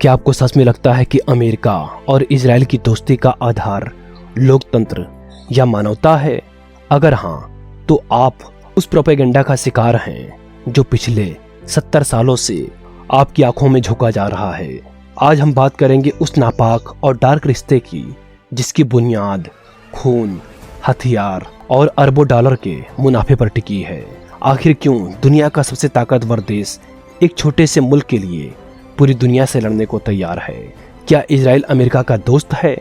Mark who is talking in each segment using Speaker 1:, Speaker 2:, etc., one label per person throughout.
Speaker 1: क्या आपको सच में लगता है कि अमेरिका और इजराइल की दोस्ती का आधार लोकतंत्र या मानवता है? अगर हाँ, तो आप उस प्रोपेगेंडा का शिकार हैं जो पिछले 70 सालों से आपकी आंखों में झोंका जा रहा है। आज हम बात करेंगे उस नापाक और डार्क रिश्ते की जिसकी बुनियाद खून, हथियार और अरबों डॉलर के मुनाफे पर टिकी है। आखिर क्यों दुनिया का सबसे ताकतवर देश एक छोटे से मुल्क के लिए पूरी दुनिया से लड़ने को तैयार है? क्या इजराइल अमेरिका का दोस्त है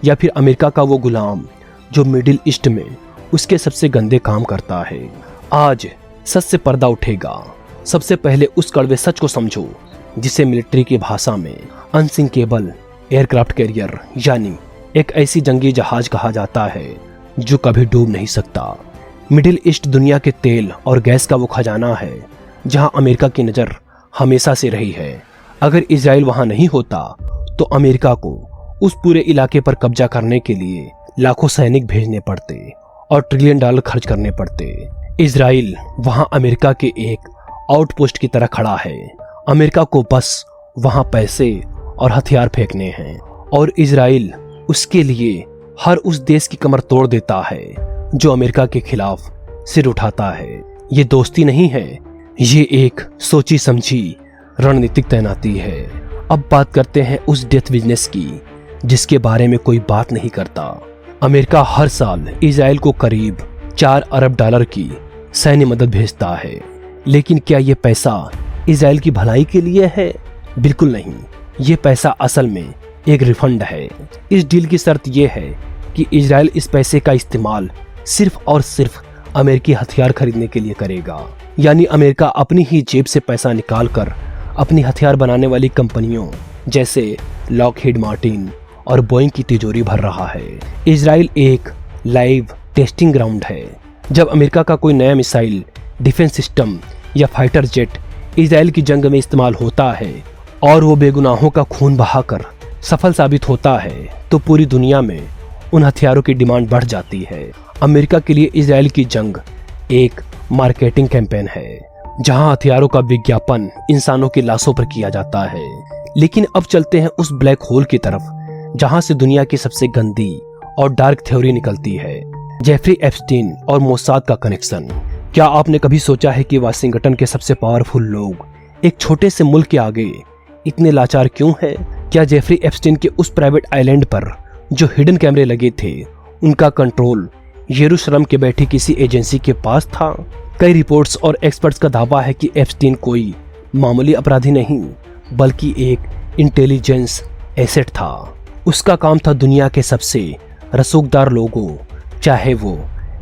Speaker 1: या फिर अमेरिका का वो गुलाम जो मिडिल ईस्ट में उसके सबसे गंदे काम करता है? आज सच से पर्दा उठेगा। सबसे पहले उस कड़वे सच को समझो जिसे मिलिट्री की भाषा में अनसिंकेबल एयरक्राफ्ट कैरियर यानी एक ऐसी जंगी जहाज कहा जाता है जो कभी डूब नहीं सकता। मिडिल ईस्ट दुनिया के तेल और गैस का वो खजाना है जहां अमेरिका की नज़र हमेशा से रही है। अगर इजराइल वहां नहीं होता तो अमेरिका को उस पूरे इलाके पर कब्जा करने के लिए लाखों सैनिक भेजने पड़ते और ट्रिलियन डॉलर खर्च करने पड़ते। इजराइल वहां अमेरिका के एक आउटपोस्ट की तरह खड़ा है। अमेरिका को बस वहां पैसे और हथियार फेंकने हैं और इजराइल उसके लिए हर उस देश की कमर तोड़ देता है जो अमेरिका के खिलाफ सिर उठाता है। ये दोस्ती नहीं है, ये एक सोची समझी रणनीतिक तैनाती है। अब बात करते हैं उस डेथ बिजनेस की जिसके बारे में कोई बात नहीं करता। अमेरिका हर साल इजराइल को करीब 4 अरब डॉलर की सैन्य मदद भेजता है, लेकिन क्या ये पैसा इजराइल की भलाई के लिए है? बिल्कुल नहीं। ये पैसा असल में एक रिफंड है। इस डील की शर्त यह है कि इजराइल इस पैसे का इस्तेमाल सिर्फ और सिर्फ अमेरिकी हथियार खरीदने के लिए करेगा। यानी अमेरिका अपनी ही जेब से पैसा निकाल कर अपनी हथियार बनाने वाली कंपनियों जैसे लॉकहीड मार्टिन और बोइंग की तिजोरी भर रहा है। इजराइल एक लाइव टेस्टिंग ग्राउंड है। जब अमेरिका का कोई नया मिसाइल, डिफेंस सिस्टम या फाइटर जेट इजराइल की जंग में इस्तेमाल होता है और वो बेगुनाहों का खून बहाकर सफल साबित होता है तो पूरी दुनिया में उन हथियारों की डिमांड बढ़ जाती है। अमेरिका के लिए इजराइल की जंग एक मार्केटिंग कैंपेन है जहां हथियारों का विज्ञापन इंसानों की लाशों पर किया जाता है। लेकिन अब चलते हैं उस ब्लैक होल की तरफ जहां से दुनिया की सबसे गंदी और डार्क थ्योरी निकलती है, जेफरी एप्स्टीन और मोसाद का कनेक्शन। क्या आपने कभी सोचा है कि वाशिंगटन के सबसे पावरफुल लोग एक छोटे से मुल्क के आगे इतने लाचार क्यों हैं? क्या जेफरी एप्स्टीन के उस प्राइवेट आइलैंड पर जो हिडन कैमरे लगे थे उनका कंट्रोल यरूशलेम के बैठी किसी एजेंसी के पास था? कई रिपोर्ट्स और एक्सपर्ट्स का दावा है कि एप्स्टीन कोई मामूली अपराधी नहीं बल्कि एक इंटेलिजेंस एसेट था। उसका काम था दुनिया के सबसे रसूखदार लोगों, चाहे वो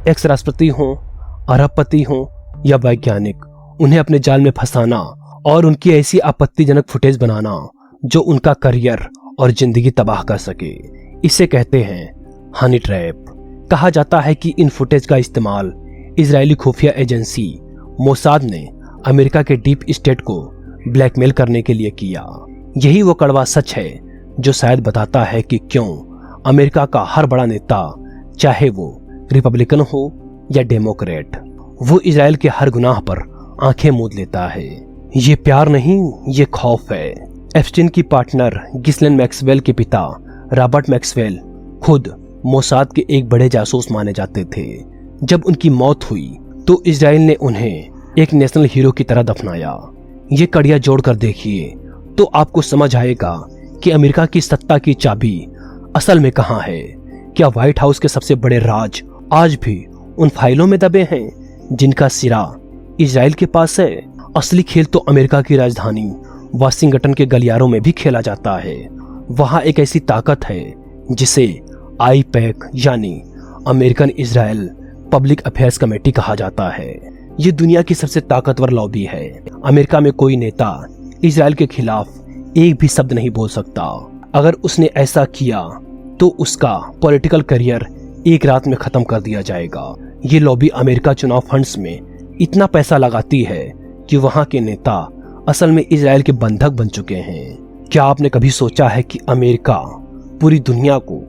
Speaker 1: एक्स राष्ट्रपति हों, अरबपति हों या वैज्ञानिक, उन्हें अपने जाल में फंसाना और उनकी ऐसी आपत्तिजनक फुटेज बनाना जो उनका करियर और जिंदगी तबाह कर सके। इसे कहते हैं हनी ट्रैप। कहा जाता है कि इन फुटेज का इस्तेमाल इजरायली खुफिया एजेंसी मोसाद ने अमेरिका के डीप स्टेट को ब्लैकमेल करने के लिए किया। यही वो कड़वा सच है जो शायद बताता है कि क्यों अमेरिका का हर बड़ा नेता, चाहे वो रिपब्लिकन हो या डेमोक्रेट, वो इजराइल के हर गुनाह पर आंखें मूंद लेता है। ये प्यार नहीं, ये खौफ है। एप्स्टीन की पार्टनर गिस्लेन मैक्सवेल के पिता रॉबर्ट मैक्सवेल खुद मोसाद के एक बड़े जासूस माने जाते थे। जब उनकी मौत हुई तो इजराइल ने उन्हें एक नेशनल हीरो की तरह दफनाया। ये कड़ियां जोड़कर देखिए तो आपको समझ आएगा कि अमेरिका की सत्ता की चाबी असल में कहां है। क्या व्हाइट हाउस के सबसे बड़े राज आज भी उन फाइलों में दबे हैं जिनका सिरा इजराइल के पास है? असली खेल तो अमेरिका की राजधानी वाशिंगटन के गलियारों में भी खेला जाता है। वहां एक ऐसी ताकत है जिसे आईपैक यानी American Israel public affairs committee कहा जाता है। ये दुनिया की सबसे ताकतवर लॉबी है। अमेरिका में कोई नेता इजराइल के खिलाफ एक भी शब्द नहीं बोल सकता। अगर उसने ऐसा किया तो उसका पॉलिटिकल करियर एक रात में खत्म कर दिया जाएगा। ये लॉबी अमेरिका चुनाव फंड्स में इतना पैसा लगाती है कि वहां के नेता असल में इजराइल के बंधक बन चुके हैं। क्या आपने कभी सोचा है कि अमेरिका पूरी दुनिया को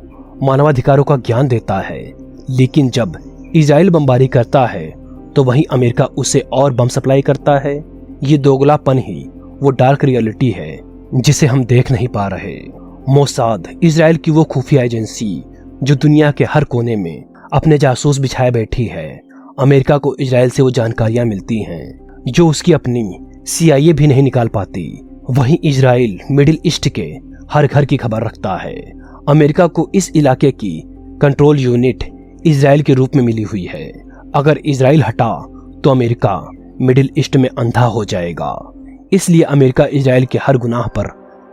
Speaker 1: मानवाधिकारों का ज्ञान देता है, लेकिन जब इजराइल बमबारी करता है तो वहीं अमेरिका उसे और बम सप्लाई करता है? ये दोगलापन ही वो डार्क रियलिटी है जिसे हम देख नहीं पा रहे। मोसाद इजराइल की वो खुफिया एजेंसी जो दुनिया के हर कोने में अपने जासूस बिछाए बैठी है। अमेरिका को इजराइल से वो जानकारियां मिलती हैं जो उसकी अपनी CIA भी नहीं निकाल पाती। वहीं इजराइल मिडिल ईस्ट के हर घर की खबर रखता है। अमेरिका को इस इलाके की कंट्रोल यूनिट इजराइल के रूप में मिली हुई है। अगर इजराइल हटा तो अमेरिका मिडिल ईस्ट में अंधा हो जाएगा। इसलिए अमेरिका इजराइल के हर गुनाह पर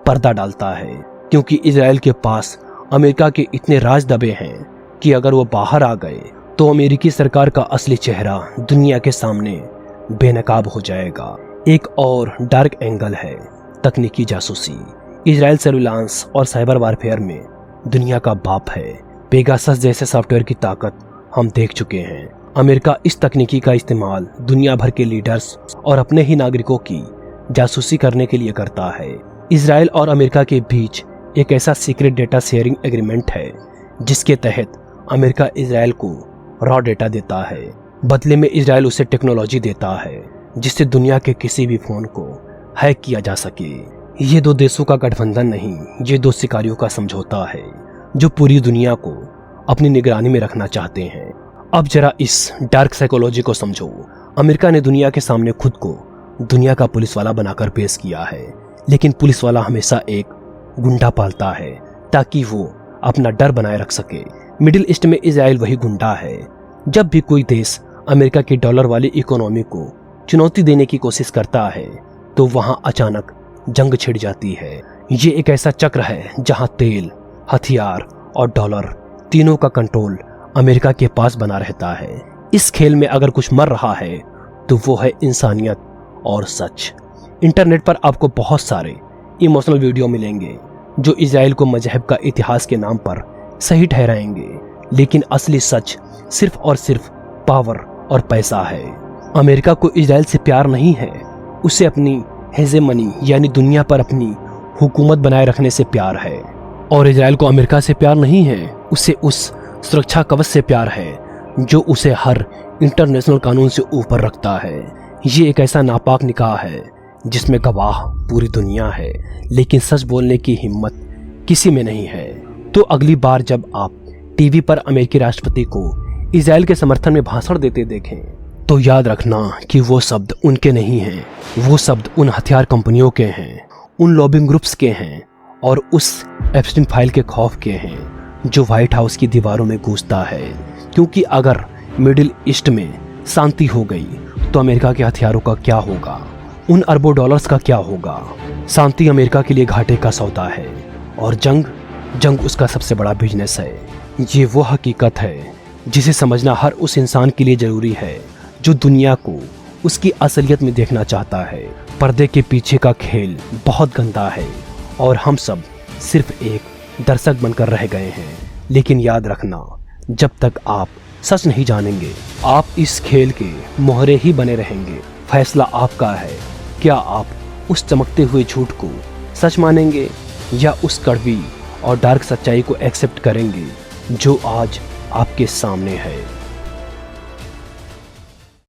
Speaker 1: पर्दा डालता है, क्योंकि इजराइल के पास अमेरिका के इतने राज दबे हैं कि अगर वो बाहर आ गए तो अमेरिकी सरकार का असली चेहरा दुनिया के सामने बेनकाब हो जाएगा। एक और डार्क एंगल है तकनीकी जासूसी। इजराइल सर्विलांस और साइबर वारफेयर में दुनिया का बाप है। पेगासस जैसे सॉफ्टवेयर की ताकत हम देख चुके हैं। अमेरिका इस तकनीकी का इस्तेमाल दुनिया भर के लीडर्स और अपने ही नागरिकों की जासूसी करने के लिए करता है। इजराइल और अमेरिका के बीच एक ऐसा सीक्रेट डेटा शेयरिंग एग्रीमेंट है जिसके तहत अमेरिका इजराइल को रॉ डेटा देता है। बदले में इजराइल उसे टेक्नोलॉजी देता है जिससे दुनिया के किसी भी फोन को हैक किया जा सके। ये दो देशों का गठबंधन नहीं, ये दो शिकारियों का समझौता है जो पूरी दुनिया को अपनी निगरानी में रखना चाहते हैं। अब जरा इस डार्क साइकोलॉजी को समझो। अमेरिका ने दुनिया के सामने खुद को दुनिया का पुलिस वाला बनाकर पेश किया है, लेकिन पुलिस वाला हमेशा एक गुंडा पालता है ताकि वो अपना डर बनाए रख सके। मिडिल ईस्ट में इजराइल वही गुंडा है। जब भी कोई देश अमेरिका की डॉलर वाली इकोनॉमी को चुनौती देने की कोशिश करता है तो वहां अचानक जंग छिड़ जाती है। ये एक ऐसा चक्र है जहां तेल, हथियार और डॉलर तीनों का कंट्रोल अमेरिका के पास बना रहता है। इस खेल में अगर कुछ मर रहा है तो वो है इंसानियत और सच। इंटरनेट पर आपको बहुत सारे इमोशनल वीडियो मिलेंगे जो इजराइल को मजहब का इतिहास के नाम पर सही ठहराएंगे, लेकिन असली सच सिर्फ और सिर्फ पावर और पैसा है। अमेरिका को इजराइल से प्यार नहीं है, उसे अपनी हेजेमनी यानी दुनिया पर अपनी हुकूमत बनाए रखने से प्यार है। और इजराइल को अमेरिका से प्यार नहीं है, उसे उस सुरक्षा कवच से प्यार है जो उसे हर इंटरनेशनल कानून से ऊपर रखता है। ये एक ऐसा नापाक निकाह है जिसमें गवाह पूरी दुनिया है, लेकिन सच बोलने की हिम्मत किसी में नहीं है। तो अगली बार जब आप टीवी पर अमेरिकी राष्ट्रपति को इजराइल के समर्थन में भाषण देते देखें तो याद रखना कि वो शब्द उनके नहीं हैं, वो शब्द उन हथियार कंपनियों के हैं, उन लॉबिंग ग्रुप्स के हैं और उस एप्स्टीन फाइल के खौफ के हैं जो व्हाइट हाउस की दीवारों में गूंजता है। क्योंकि अगर मिडिल ईस्ट में शांति हो गई तो अमेरिका के हथियारों का क्या होगा, उन अरबों डॉलर्स का क्या होगा। शांति अमेरिका के लिए घाटे का सौदा है और जंग उसका सबसे बड़ा बिजनेस है। ये वो हकीकत है जिसे समझना हर उस इंसान के लिए जरूरी है जो दुनिया को उसकी असलियत में देखना चाहता है। पर्दे के पीछे का खेल बहुत गंदा है और हम सब सिर्फ एक दर्शक बनकर रह गए हैं। लेकिन याद रखना, जब तक आप सच नहीं जानेंगे आप इस खेल के मोहरे ही बने रहेंगे। फैसला आपका है, क्या आप उस चमकते हुए झूठ को सच मानेंगे या उस कड़वी और डार्क सच्चाई को एक्सेप्ट करेंगे जो आज आपके सामने है।